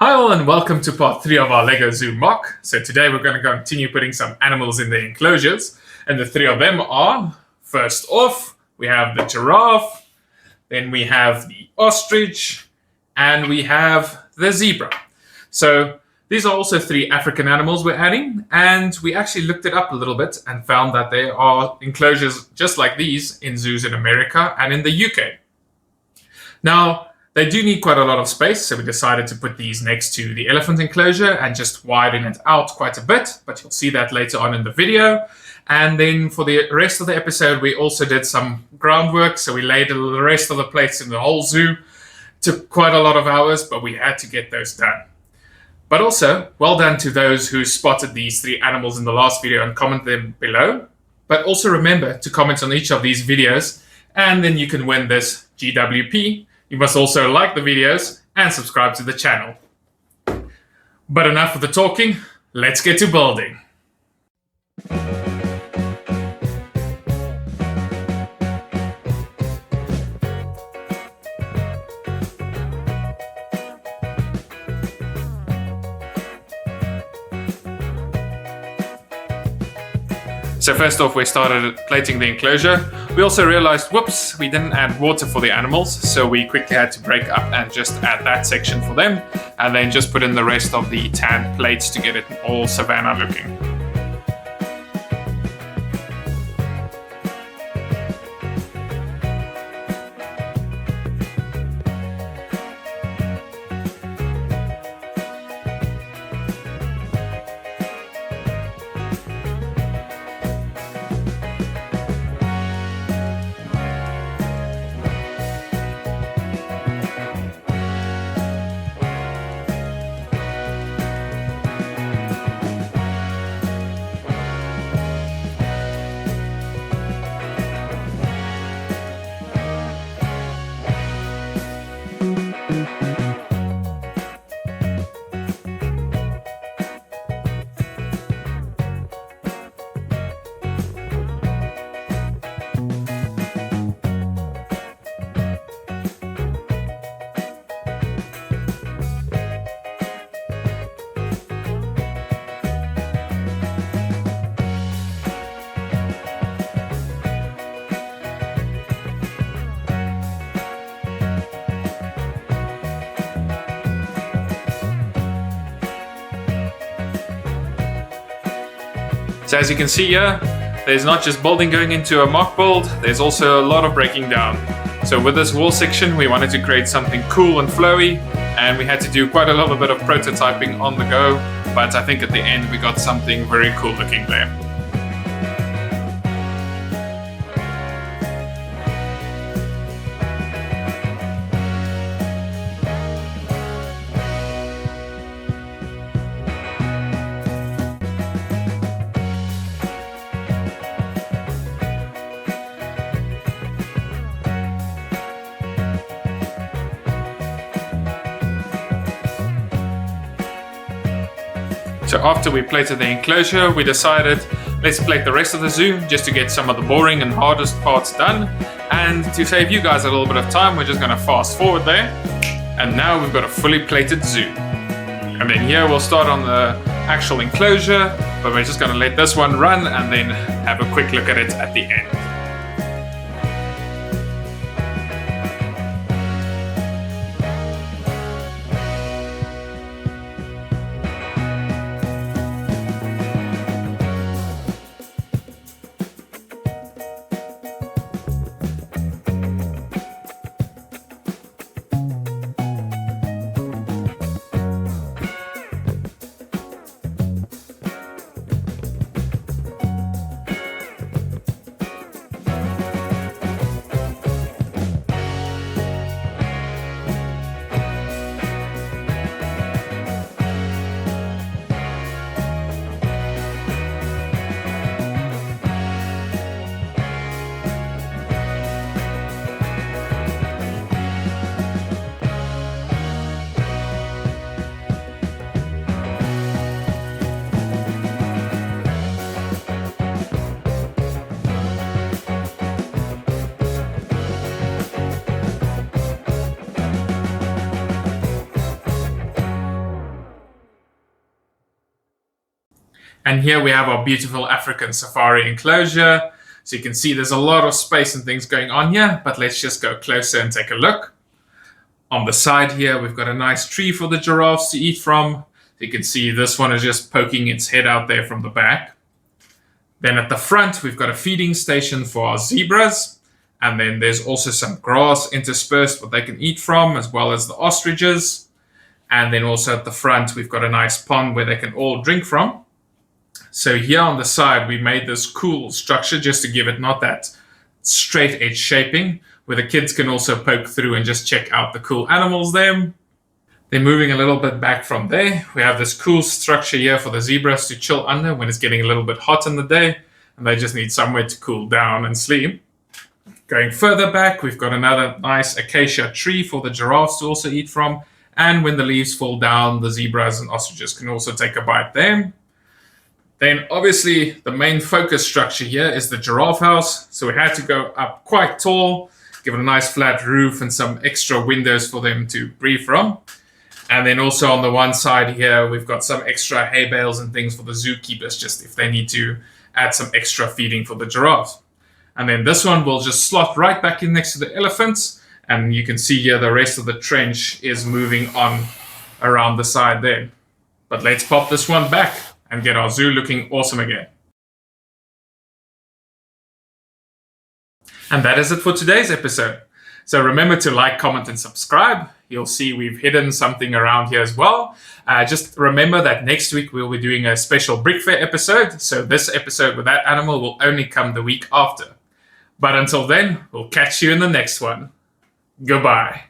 Hi all and welcome to part 3 of our Lego Zoo MOC. So today we're going to continue putting some animals in the enclosures, and the 3 of them are, first off, we have the giraffe, then we have the ostrich, and we have the zebra. So these are also 3 African animals we're adding, and we actually looked it up a little bit and found that there are enclosures just like these in zoos in America and in the UK. Now, they do need quite a lot of space, so we decided to put these next to the elephant enclosure and just widen it out quite a bit, but you'll see that later on in the video. And then for the rest of the episode, we also did some groundwork, so we laid the rest of the plates in the whole zoo. Took quite a lot of hours, but we had to get those done. But also, well done to those who spotted these 3 animals in the last video and comment them below. But also remember to comment on each of these videos, and then you can win this GWP. You must also like the videos and subscribe to the channel. But enough of the talking, let's get to building. So first off, we started plating the enclosure. We also realized, whoops, we didn't add water for the animals, so we quickly had to break up and just add that section for them, and then just put in the rest of the tan plates to get it all Savanna looking. So as you can see here, there's not just building going into a mock build, there's also a lot of breaking down. So with this wall section, we wanted to create something cool and flowy, and we had to do quite a little bit of prototyping on the go, but I think at the end we got something very cool looking there. So after we plated the enclosure, we decided let's plate the rest of the zoo just to get some of the boring and hardest parts done. And to save you guys a little bit of time, we're just going to fast forward there. And now we've got a fully plated zoo. And then here we'll start on the actual enclosure, but we're just going to let this one run and then have a quick look at it at the end. And here we have our beautiful African safari enclosure. So you can see there's a lot of space and things going on here, but let's just go closer and take a look. On the side here, we've got a nice tree for the giraffes to eat from. You can see this one is just poking its head out there from the back. Then at the front, we've got a feeding station for our zebras. And then there's also some grass interspersed what they can eat from, as well as the ostriches. And then also at the front, we've got a nice pond where they can all drink from. So here on the side, we made this cool structure just to give it not that straight edge shaping, where the kids can also poke through and just check out the cool animals there. Then moving a little bit back from there, we have this cool structure here for the zebras to chill under when it's getting a little bit hot in the day, and they just need somewhere to cool down and sleep. Going further back, we've got another nice acacia tree for the giraffes to also eat from, and when the leaves fall down, the zebras and ostriches can also take a bite there. Then obviously the main focus structure here is the giraffe house. So we had to go up quite tall, give it a nice flat roof and some extra windows for them to breathe from. And then also on the one side here, we've got some extra hay bales and things for the zookeepers, just if they need to add some extra feeding for the giraffes. And then this one will just slot right back in next to the elephants. And you can see here the rest of the trench is moving on around the side there. But let's pop this one back and get our zoo looking awesome again. And that is it for today's episode. So remember to like, comment, and subscribe. You'll see we've hidden something around here as well. Just remember that next week we'll be doing a special Brick Fair episode. So this episode with that animal will only come the week after. But until then, we'll catch you in the next one. Goodbye.